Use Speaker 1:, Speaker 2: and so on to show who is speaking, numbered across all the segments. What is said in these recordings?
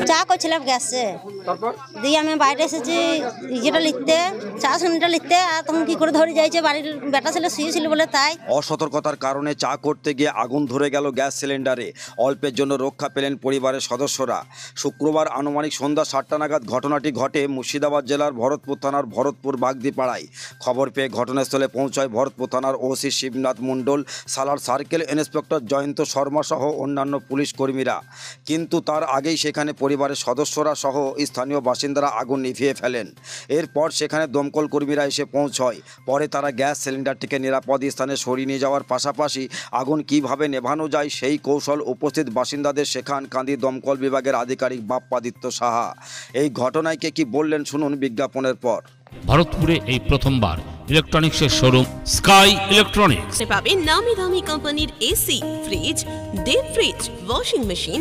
Speaker 1: চা করছিলাম গ্যাসে, দিয়ে আমি বাইরে এসেছি ইয়েটা লিখতে, চা শুনিটা লিখতে, আর তখন কি করে ধরে যাইছে, বাড়ির বেটা ছেলে শুয়েছিল বলে তাই।
Speaker 2: অসতর্কতার কারণে চা করতে গিয়ে আগুন ধরে গেল গ্যাস সিলিন্ডারে। অল্পের জন্য রক্ষা পেলেন পরিবারের সদস্যরা। শুক্রবার আনুমানিক সন্ধ্যা 7টা নাগাদ ঘটনাটি ঘটে মুর্শিদাবাদ জেলার ভরতপুর থানার ভরতপুর বাগদিপাড়ায়। খবর পেয়ে ঘটনাস্থলে পৌঁছায় ভরতপুর থানার ওসি শিবনাথ মণ্ডল, সালার সার্কেল ইন্সপেক্টর জয়ন্ত শর্মা সহ অন্যান্য পুলিশ কর্মীরা। কিন্তু তার আগেই সেখানে পরিবারের সদস্যরা সহ স্থানীয় বাসিন্দারা আগুন নিভিয়ে ফেলেন। এরপর সেখানে দমকল কর্মীরা এসে পৌঁছয়। পরে তারা গ্যাস সিলিন্ডারটিকে নিরাপদ স্থানে সরিয়ে নিয়ে যাওয়ার পাশাপাশি আগুন কিভাবে নেভানো যায় সেই কৌশল উপস্থিত বাসিন্দাদের শেখান কান্দি দমকল বিভাগের আধিকারিক বাপ্পাদিত্য সাহা। এই ঘটনাকে কি বললেন শুনুন বিজ্ঞাপনের পর।
Speaker 3: ভারতপুরে এই প্রথমবার ইলেকট্রনিক্সের শোরুম স্কাই ইলেকট্রনিক্স
Speaker 4: পাবেন নামি দামি কোম্পানির AC, fridge, deep fridge, washing machine,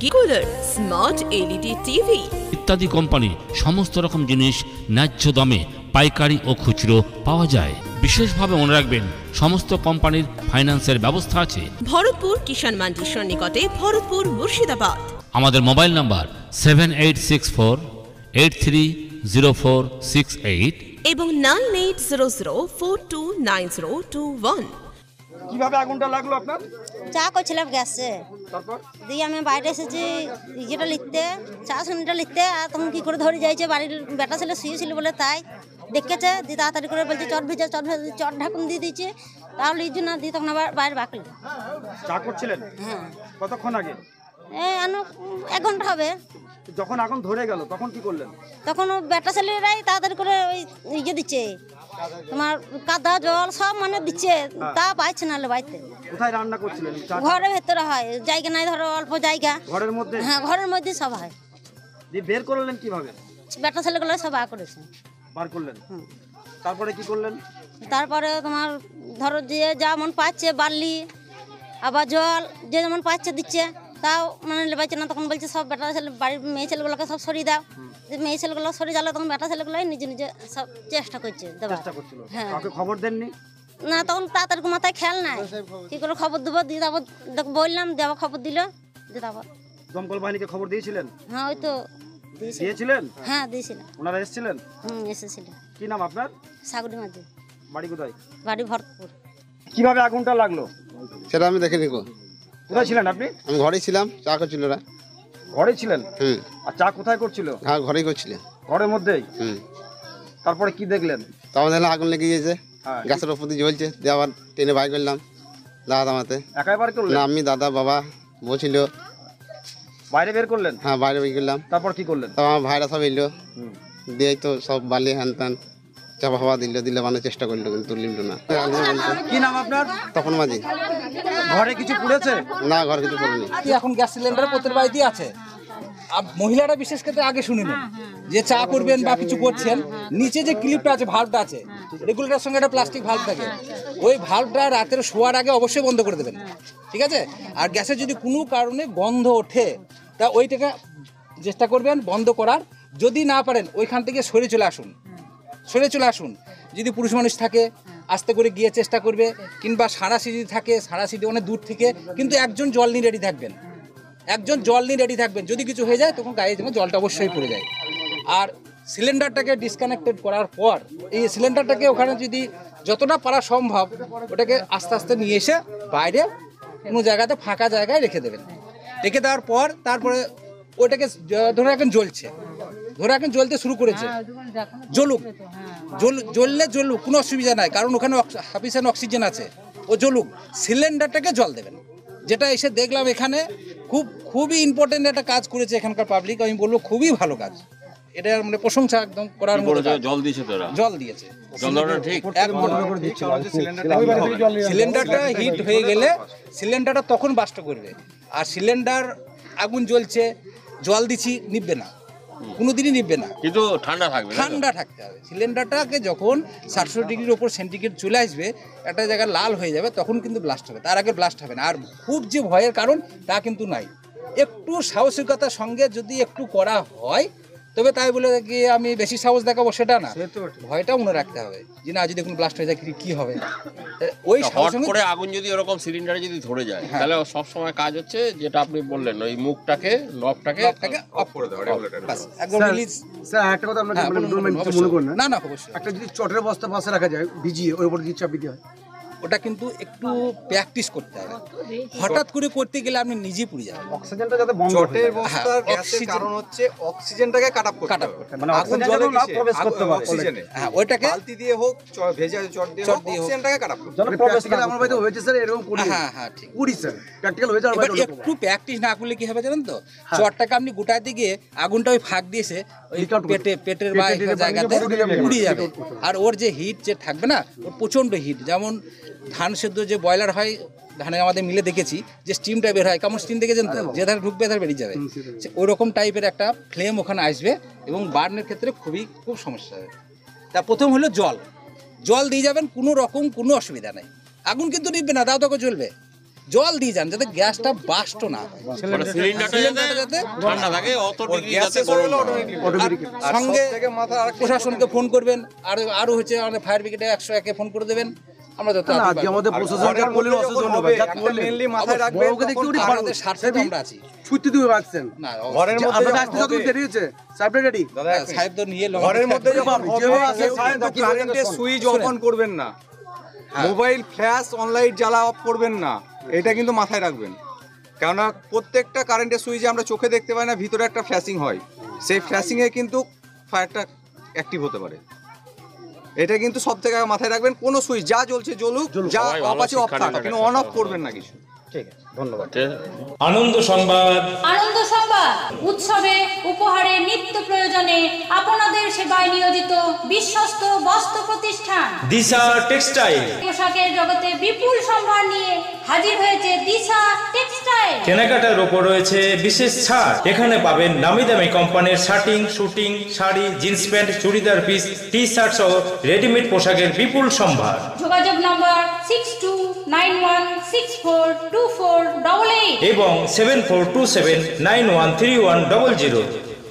Speaker 4: গিকুলার, স্মার্ট এলইডি টিভি
Speaker 3: ইত্যাদি কোম্পানি সমস্ত রকম জিনিস ন্যায্য দামে পাইকারি ও খুচরো পাওয়া যায়। বিশেষভাবে মনে রাখবেন সমস্ত কোম্পানির ফাইন্যান্সের ব্যবস্থা আছে।
Speaker 4: ভরতপুর কিষাণ মান্ডির সন্নিকটে, ভরতপুর মুর্শিদাবাদ।
Speaker 3: আমাদের মোবাইল নাম্বার 7864830468
Speaker 4: এবং 9800429021।
Speaker 5: কিভাবে আগুনটা লাগলো আপনার?
Speaker 1: চা করছিলাম গ্যাসে,
Speaker 5: তারপর
Speaker 1: দিয়ে আমি বাইরে এসেছি ইয়েটা লিখতে, চা শুনিটা লিখতে, আর তখন কি করে ধরে যাইছে, বাড়ির বেটা ছেলে শুয়েছিল বলে তাই দেখেছে, দিয়ে তাড়াতাড়ি করে বলছে চট ভেজা, চট ঢাকুন দিয়ে দিচ্ছে, তাহলে এই জন্য দিয়ে তখন আবার বাইরে বাকল।
Speaker 5: চা করছিলেন?
Speaker 1: হ্যাঁ।
Speaker 5: কতক্ষণ আগে?
Speaker 1: এই 1 ঘন্টা হবে।
Speaker 5: যখন আগুন ধরে গেল তখন কি করলেন?
Speaker 1: তখন ও বেটা ছেলেরাই তাড়াতাড়ি করে ওই ইয়ে দিচ্ছে, তোমার কাদা জল সব মানে দিচ্ছে, তা পাইছে না বাড়িতে।
Speaker 5: কোথায় রান্না করছিলেন?
Speaker 1: ঘরের ভেতরে হয়, জায়গা নাই, ধরো অল্প জায়গা।
Speaker 5: ঘরের মধ্যে?
Speaker 1: হ্যাঁ, ঘরের মধ্যে সব হয়।
Speaker 5: দিয়ে বের করলেন কিভাবে?
Speaker 1: বেটা ছেলেগুলো সব করেছে।
Speaker 5: বার করলেন? তারপরে কি করলেন?
Speaker 1: তারপরে তোমার ধরো যে যেমন পাচ্ছে বালি, আবার জল যে যেমন পাচ্ছে দিচ্ছে, তাও মানে লেবাইছে না। তখন বলছে সব বেটা ছেলে, বাড়ির মেয়ে ছেলেগুলোকে সব সরিয়ে দাও। মেয়ে ছেলেগুলো সরিয়ে গেলে তখন বেটা ছেলেগুলোই নিজে নিজে সব চেষ্টা করছে দেওয়ার। হ্যাঁ।
Speaker 5: কাউকে খবর দেননি?
Speaker 1: না, তখন তাড়াতাড়ি মাথায় খেয়াল নাই, কি করে খবর দেবো, দিয়ে তারপর বললাম, দেওয়া খবর দিল, দিয়ে তারপর
Speaker 5: দমকল বাহিনীকে খবর দিয়েছিলেন?
Speaker 1: হ্যাঁ, ওই তো
Speaker 5: দিয়েছিলেন।
Speaker 1: হ্যাঁ, দিয়েছিলাম।
Speaker 5: ওনারা এসেছিলেন?
Speaker 1: এসেছিলেন।
Speaker 5: কি নাম আপনার?
Speaker 1: সাগুরি মাঝি।
Speaker 5: বাড়ি কোথায়?
Speaker 1: বাড়ি ভরতপুর।
Speaker 5: কিভাবে আগুনটা লাগলো
Speaker 6: সেটা আমি দেখে নিব।
Speaker 5: কোথায় ছিলেন আপনি?
Speaker 6: আমি ঘরেই ছিলাম, চা করছিল ওরা।
Speaker 5: ঘরে ছিলেন? আর চা কোথায় করছিল?
Speaker 6: হ্যাঁ, ঘরেই করছিল।
Speaker 5: ঘরের মধ্যেই? তারপরে কি দেখলেন?
Speaker 6: তখন দেখলাম আগুন লেগে গিয়েছে, গ্যাসের উপর দিয়ে জ্বলছে, দিয়ে আবার টেনে বাইর করলাম দাদা দামাতে।
Speaker 5: একাই বার করলেন?
Speaker 6: না, আমি, দাদা, বাবা বলছিল।
Speaker 5: বাইরে বের করলেন?
Speaker 6: হ্যাঁ, বাইরে বের করলাম।
Speaker 5: তারপর কি করলেন?
Speaker 6: তারপর আমার ভাইরা সব এলো, দিয়ে তো সব বালি হ্যান ত্যান চাপা ফাপা দিলে বানানোর চেষ্টা করলো, কিন্তু নিল না।
Speaker 5: কি নাম আপনার?
Speaker 6: তখন মাঝি।
Speaker 5: ঘরে কিছু পুড়েছে?
Speaker 6: না, ঘরে কিছু পড়েনি।
Speaker 7: এখন গ্যাস সিলিন্ডার প্রত্যেক বাড়িতেই আছে। মহিলারা বিশেষ করে আগে শুনে নেন, যে চা করবেন বা কিছু করছেন, নিচে যে ক্লিপটা আছে, ভাল্বটা আছে, রেগুলেটার সঙ্গে একটা প্লাস্টিক ভাল্ব থাকে, ওই ভাল্বটা রাতের শোয়ার আগে অবশ্যই বন্ধ করে দেবেন, ঠিক আছে? আর গ্যাসের যদি কোনো কারণে গন্ধ ওঠে, তা ওইটাকে চেষ্টা করবেন বন্ধ করার। যদি না পারেন ওইখান থেকে সরে চলে আসুন। যদি পুরুষ মানুষ থাকে আস্তে করে গিয়ে চেষ্টা করবে, কিংবা সাঁড়াশি যদি থাকে, সাঁড়াশি অনেক দূর থেকে, কিন্তু একজন জল নিয়ে রেডি থাকবেন, যদি কিছু হয়ে যায় তখন গায়ে যেন জলটা অবশ্যই পড়ে যায়। আর সিলিন্ডারটাকে ডিসকানেক্টেড করার পর এই সিলিন্ডারটাকে ওখানে যদি যতটা পারা সম্ভব ওটাকে আস্তে আস্তে নিয়ে এসে বাইরে কোনো জায়গাতে ফাঁকা জায়গায় রেখে দেবেন। রেখে দেওয়ার পর তারপরে ওটাকে ধরে রাখেন জ্বলতে শুরু করেছে, জ্বলুক, কোনো অসুবিধা নাই, কারণ ওখানে সাফিসিয়েন্ট অক্সিজেন আছে, ও জ্বলুক। সিলিন্ডারটাকে জল দেবেন, যেটা এসে দেখলাম এখানে খুবই ইম্পর্টেন্ট একটা কাজ করেছে এখানকার পাবলিক। আমি বলবো খুবই ভালো কাজ, এটা মানে প্রশংসা একদম করার মতো। জল দিয়েছে সিলিন্ডারটা হিট হয়ে গেলে সিলিন্ডারটা তখন বাস্ট করবে। আর সিলিন্ডার আগুন জ্বলছে, জল দিচ্ছি, নিববে না, কোনোদিনই নিববে না, কিন্তু ঠান্ডা থাকতে হবে। সিলিন্ডারটাকে যখন 700 ডিগ্রির ওপর সেন্টিগ্রেড চলে আসবে, একটা জায়গায় লাল হয়ে যাবে, তখন কিন্তু ব্লাস্ট হবে, তার আগে ব্লাস্ট হবে না। আর খুব যে ভয়ের কারণ তা কিন্তু নাই, একটু সাহসিকতার সঙ্গে যদি একটু করা হয় তবে তাই বলে কি আমি বেশি সাহস দেখাবো সেটা না, ভয়টা মনে রাখতে হবে যে না যদি কোনো ব্লাস্ট হয়ে যায় কি হবে। ওই
Speaker 8: হট করে আগুন যদি ওরকম সিলিন্ডারে যদি ধরে যায় তাহলে সব সময় কাজ হচ্ছে যেটা আপনি বললেন, ওই মুখটাকে নবটাকে
Speaker 7: অফ করে দেওয়া রেগুলেটর, একদম রিলিজ।
Speaker 5: স্যার একটা কথা আপনাকে বললাম, মনে করেন না,
Speaker 7: না অবশ্যই।
Speaker 5: একটা যদি চটের বস্তা পাশে রাখা যায় ভিজিয়ে ওর উপর দিয়ে চাপ দিতে হয়,
Speaker 7: ওটা কিন্তু একটু প্র্যাকটিস করতে হবে। হঠাৎ করে করতে গেলে আপনি নিজে পুড়ে যাবেন।
Speaker 5: অক্সিজেনটা যাতে বন্ধ হয়।
Speaker 9: চটের বস্তার গ্যাসের কারণ হচ্ছে অক্সিজেনটাকে কাট আপ করতে হবে,
Speaker 5: মানে
Speaker 9: আগুন
Speaker 5: অক্সিজেন
Speaker 9: জলে
Speaker 5: না প্রবেশ করতে পারে
Speaker 9: অক্সিজেনে।
Speaker 7: হ্যাঁ, ওইটাকে
Speaker 9: বালতি দিয়ে হোক ভেজা চট দিয়ে হোক অক্সিজেনটাকে কাট আপ করতে হবে।
Speaker 5: যেন প্রবেশ করে। আমার বাড়িতে হয়েছে স্যার এরকম করি।
Speaker 7: হ্যাঁ ঠিক
Speaker 5: করি স্যার, প্র্যাকটিক্যাল হয়ে যাবে।
Speaker 7: এবার একটু প্র্যাকটিস না করলে কি হবে জানেন তো, চটটাকে আপনি গোটাতে গিয়ে আগুনটা ওই ফাঁক দিয়েছে ওই পেটের বা জায়গাতে পুড়ে যাবে। আর ওর যে হিট যে থাকবে না, ওর প্রচণ্ড হিট। যেমন ধান সেদ্ধ যে বয়লার হয়, ধানে আমাদের মিলে দেখেছি যে স্টিমটা বের হয়, কেমন স্টিম দেখেছেন তো, যে ধারে ঢুকবে ধারে বেরিয়ে যাবে, ওই রকম টাইপের একটা ফ্লেম ওখানে আসবে এবং বার্নের ক্ষেত্রে খুব সমস্যা হবে। তা প্রথম হলো জল দিয়ে যাবেন, কোনো অসুবিধা নেই। আগুন কিন্তু নিবে না, দাও দাও করে জ্বলবে। জল দিয়ে যান যাতে গ্যাসটা বাস্ট না হয়,
Speaker 8: সিলিন্ডারটা যাতে ঠান্ডা থাকে, অত ডিগ্রি যাতে গরম না হয়।
Speaker 7: সঙ্গে প্রশাসনকে ফোন করবেন, আরো হচ্ছে আমাদের ফায়ার ব্রিগেডে 101-কে ফোন করে দেবেন। আমরা যত
Speaker 5: আজকে আমাদের প্রশাসনকে বলে অসুবিধা হবে, যাতে
Speaker 9: মেইনলি মাথায় রাখবেন
Speaker 5: বড়কে দেখতে উনি
Speaker 7: আমাদের স্বার্থে তো আমরা আছি।
Speaker 5: ছুটি দিয়ে রাখছেন
Speaker 7: না
Speaker 9: ঘরের মধ্যে
Speaker 5: আপনাদের আসতে যতক্ষণ দেরি হচ্ছে সাহেব রেডি।
Speaker 7: সাহেব তো নিয়ে
Speaker 9: ঘরের মধ্যে যখন
Speaker 5: যেভাবে আছে,
Speaker 9: কারেন্টের সুইচ অন করবেন না, মোবাইল ফ্ল্যাশ অনলাইট জ্বালা অফ করবেন না, এটা কিন্তু মাথায় রাখবেন। কেননা প্রত্যেকটা কারেন্টের সুইচে আমরা চোখে দেখতে পাই না, ভিতরে একটা ফ্ল্যাশিং হয়, সেই ফ্ল্যাশিংয়ে কিন্তু ফায়ারটা অ্যাক্টিভ হতে পারে। এটা কিন্তু সব থেকে মাথায় রাখবেন, কোনো সুইচ যা জ্বলছে জ্বলুক, যা অফ আছে অফ থাক, কিন্তু অন অফ করবেন না কিছু।
Speaker 5: ঠিক আছে, ধন্যবাদ।
Speaker 10: আনন্দ সংবাদ
Speaker 11: উৎসবে উপহারে নিত্য প্রয়োজনে আপনাদের সেবায় নিয়োজিত বিশ্বস্ত বস্ত্র প্রতিষ্ঠান
Speaker 10: দিশা টেক্সটাইল।
Speaker 11: পোশাকের জগতে বিপুল সম্ভার নিয়ে হাজির হয়েছে দিশা টেক্সটাইল।
Speaker 10: কেনাকাটার উপর রয়েছে বিশেষ ছাড়। এখানে পাবেন নামি দামি কোম্পানির shirting, suiting, sari, jeans pant, churidar piece, T shirt সহ রেডিমেড পোশাকের বিপুল সম্ভার।
Speaker 11: যোগাযোগ নম্বর 6291642488
Speaker 10: এবং 7427913100।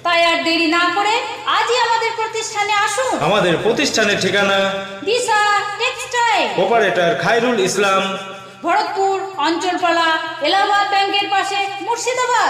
Speaker 11: তাই আর দেরি না করে আজই আমাদের প্রতিষ্ঠানে আসুন।
Speaker 10: আমাদের প্রতিষ্ঠানের ঠিকানা
Speaker 11: দিশা টেক্সটাইল,
Speaker 10: অপারেটর খায়রুল ইসলাম,
Speaker 11: ভরতপুর অঞ্চলপালা, এলাহাবাদ ব্যাংকের পাশে, মুর্শিদাবাদ।